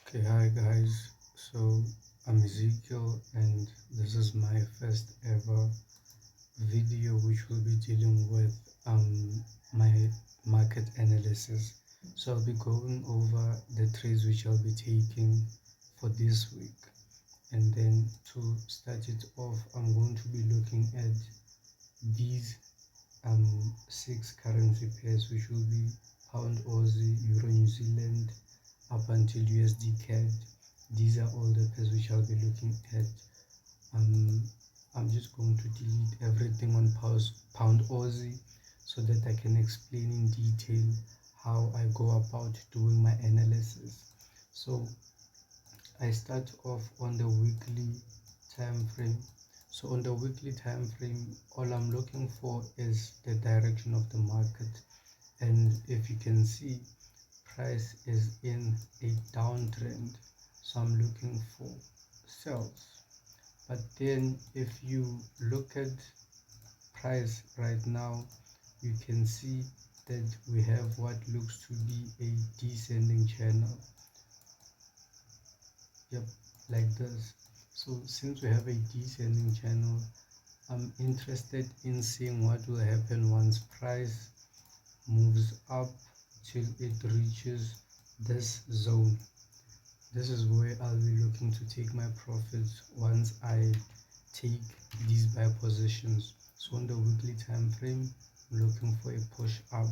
Okay, hi guys. So I'm Ezekiel, and this is my first ever video which will be dealing with my market analysis. So I'll be going over the trades which I'll be taking for this week, and then to start it off, I'm going to be looking at these six currency pairs, which will be Pound Aussie, Euro New Zealand, up until USD CAD. These are all the pairs which I'll be looking at. Um, I'm just going to delete everything on Pound Aussie so that I can explain in detail how I go about doing my analysis. So I start off on the weekly time frame. So on the weekly time frame, all I'm looking for is the direction of the market. And if you can see, price is in a downtrend, so I'm looking for sells. But then if you look at price right now, you can see that we have what looks to be a descending channel. Yep, like this. So since we have a descending channel, I'm interested in seeing what will happen once price moves up till it reaches this zone. This is where I'll be looking to take my profits once I take these buy positions. So on the weekly time frame, I'm looking for a push up.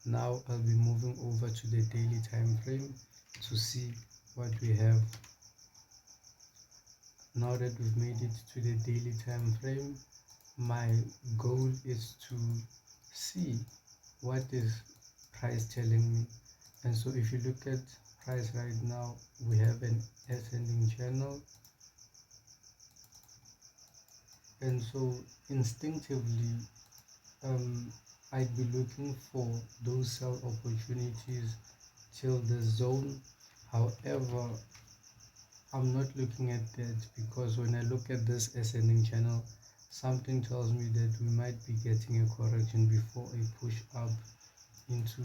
Now I'll be moving over to the daily time frame to see what we have. Now that we've made it to the daily time frame, my goal is to see what is price telling me. And so if you look at price right now, we have an ascending channel, and so instinctively I'd be looking for those sell opportunities till the zone. However, I'm not looking at that because when I look at this ascending channel, something tells me that we might be getting a correction before a push up into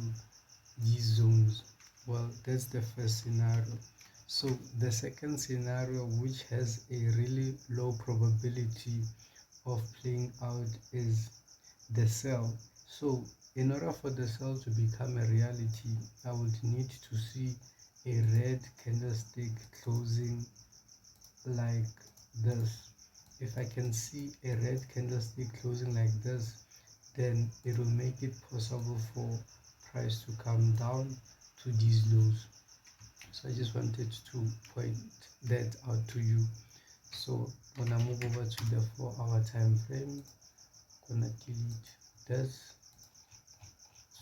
these zones. Well, that's the first scenario. So the second scenario, which has a really low probability of playing out, is the sell. So in order for the sell to become a reality, I would need to see a red candlestick closing like this. If I can see a red candlestick closing like this, then it will make it possible for price to come down to these lows. So I just wanted to point that out to you. So when I move over to the 4-hour time frame, I'm gonna delete this.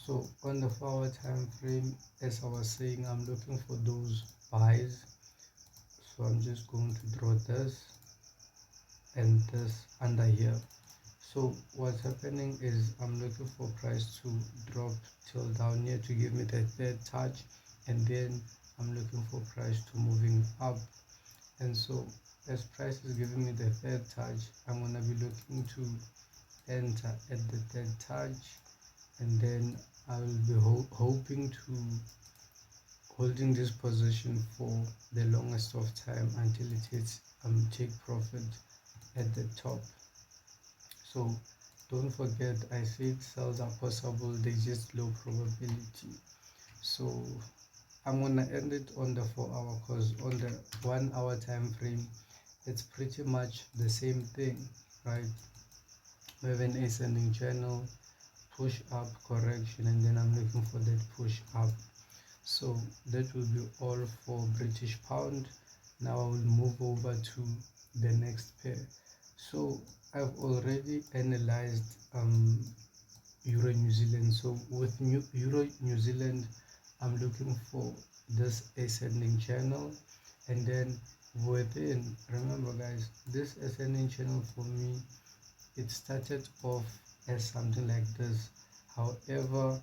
So on the 4-hour time frame, as I was saying, I'm looking for those buys. So I'm just going to draw this and this under here. So what's happening is I'm looking for price to drop till down here to give me the third touch, and then I'm looking for price to moving up. And so as price is giving me the third touch, I'm gonna be looking to enter at the third touch, and then I will be hoping to holding this position for the longest of time until it hits take profit at the top. So don't forget, I said sales are possible, they just low probability. So I'm gonna end it on the 4-hour, because on the 1-hour time frame it's pretty much the same thing, right? We have an ascending channel, push up, correction, and then I'm looking for that push up. So that will be all for British pound. Now I will move over to the next pair. So I've already analyzed Euro New Zealand. So with Euro New Zealand, I'm looking for this ascending channel, and then within, remember guys, this ascending channel for me, it started off as something like this. However,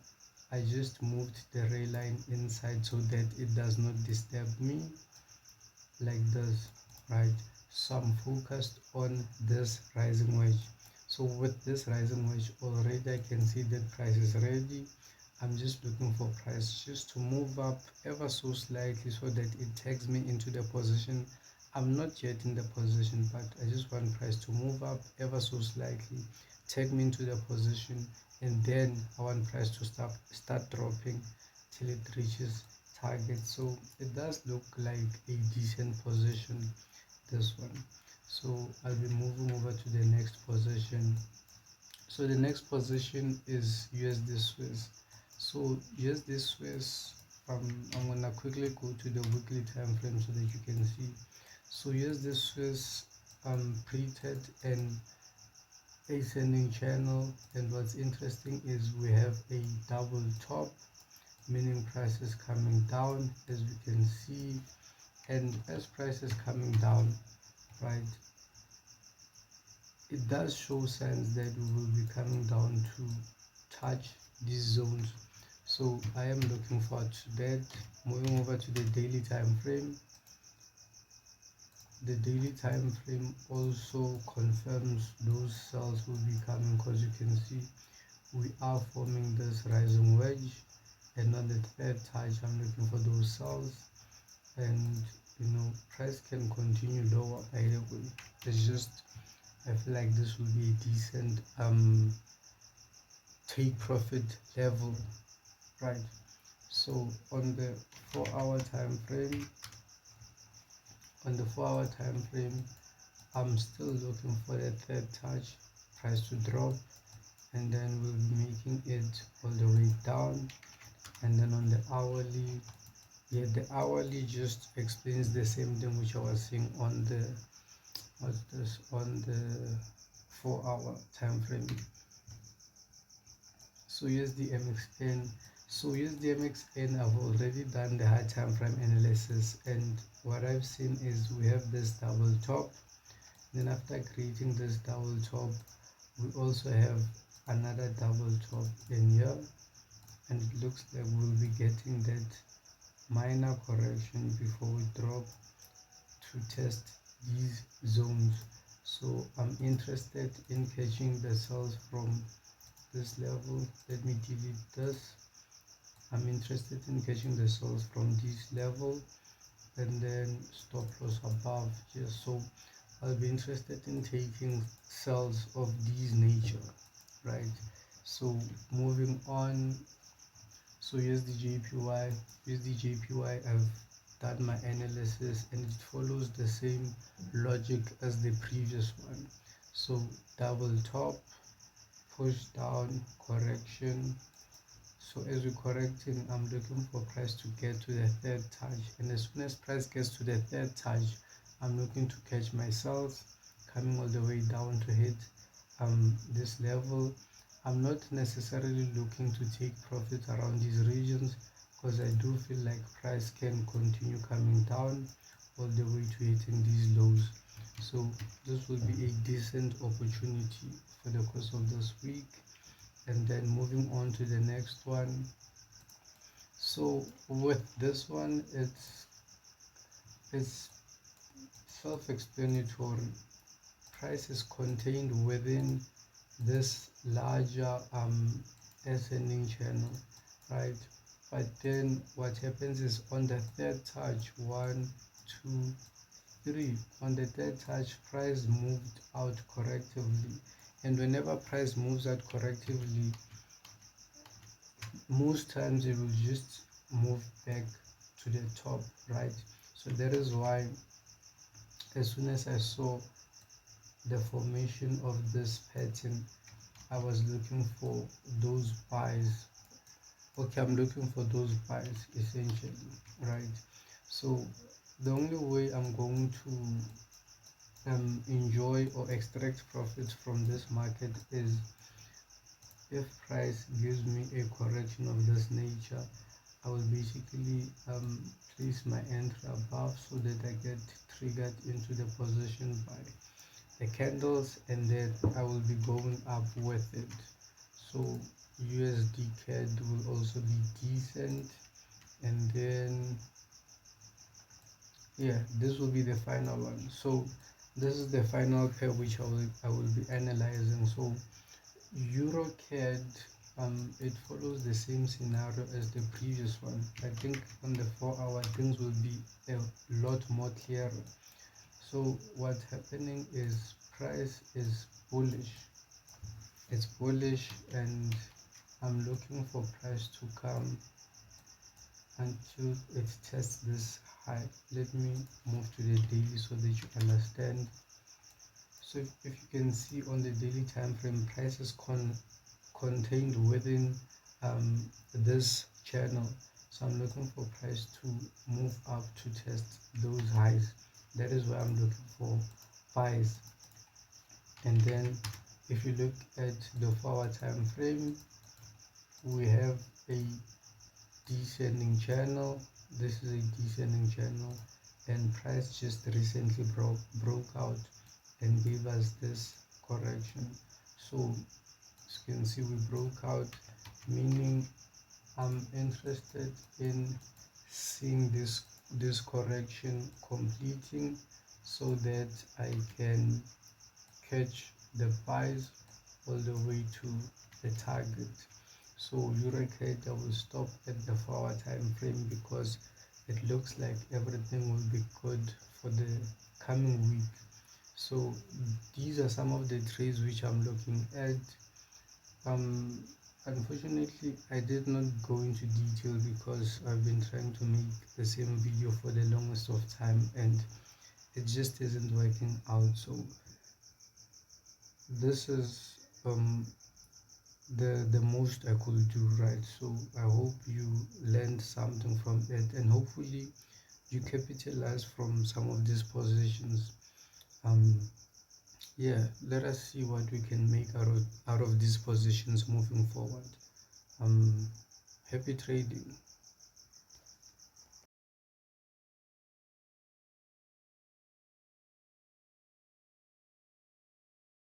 I just moved the ray line inside so that it does not disturb me like this, right? So I'm focused on this rising wedge. So with this rising wedge, already I can see that price is ready. I'm just looking for price just to move up ever so slightly so that it takes me into the position. I'm not yet in the position, but I just want price to move up ever so slightly, take me into the position, and then I want price to start dropping till it reaches target. So it does look like a decent position, this one. So I'll be moving over to the next position. So the next position is USD Swiss. So USD Swiss, I'm gonna quickly go to the weekly time frame so that you can see. So USD Swiss created an ascending channel, and what's interesting is we have a double top, meaning prices coming down, as we can see. And as prices coming down, right, it does show signs that we will be coming down to touch these zones. So I am looking forward to that. Moving over to the daily time frame. The daily time frame also confirms those cells will be coming, because you can see we are forming this rising wedge, and on the third touch I'm looking for those cells. And price can continue lower, by the way. It's just, I feel like this will be a decent take profit level, right? So on the 4 hour time frame, I'm still looking for the third touch, price to drop, and then we'll be making it all the way down. And then on the hourly, yeah, the hourly just explains the same thing which I was saying on the, what's this, on the 4 hour time frame. So here's the MXN. So here's the MXN. I've already done the high time frame analysis, and what I've seen is we have this double top. Then after creating this double top, we also have another double top in here, and it looks like we'll be getting that minor correction before we drop to test these zones. So I'm interested in catching the cells from this level. Let me delete this. I'm interested in catching the cells from this level, and then stop loss above, just so I'll be interested in taking cells of this nature, right? So moving on. So here's the JPY. I've done my analysis, and it follows the same logic as the previous one. So double top, push down, correction. So as we're correcting, I'm looking for price to get to the third touch, and as soon as price gets to the third touch, I'm looking to catch myself coming all the way down to hit this level. I'm not necessarily looking to take profit around these regions, because I do feel like price can continue coming down all the way to hitting these lows. So this will be a decent opportunity for the course of this week. And then moving on to the next one. So with this one, it's self-explanatory. Price is contained within this larger ascending channel, right? But then what happens is on the third touch, one, two, three, on the third touch, price moved out correctively. And whenever price moves out correctively, most times it will just move back to the top, right? So that is why as soon as I saw the formation of this pattern, I was looking for those buys. Okay, I'm looking for those buys essentially, right? So the only way I'm going to enjoy or extract profits from this market is if price gives me a correction of this nature. I will basically place my entry above so that I get triggered into the position by the candles, and then I will be going up with it. So USD CAD will also be decent, and then yeah, this will be the final one. So this is the final pair which I will be analyzing. So EuroCAD, it follows the same scenario as the previous one. I think on the 4 hour things will be a lot more clearer. So what's happening is price is bullish. It's bullish, and I'm looking for price to come until it tests this high. Let me move to the daily so that you understand. So if you can see on the daily time frame, price is contained within this channel. So I'm looking for price to move up to test those highs. That is why I'm looking for buys. And then if you look at the 4 hour time frame, we have a descending channel. This is a descending channel, and price just recently broke out and gave us this correction. So as you can see, we broke out, meaning I'm interested in seeing this correction completing so that I can catch the buys all the way to the target. So Eurocade, I will stop at the 4 hour time frame because it looks like everything will be good for the coming week. So these are some of the trades which I'm looking at. um Unfortunately, I did not go into detail because I've been trying to make the same video for the longest of time, and it just isn't working out. So this is the most I could do, right? So I hope you learned something from it, and hopefully you capitalize from some of these positions. um yeah, let us see what we can make out of these positions moving forward. um Happy trading.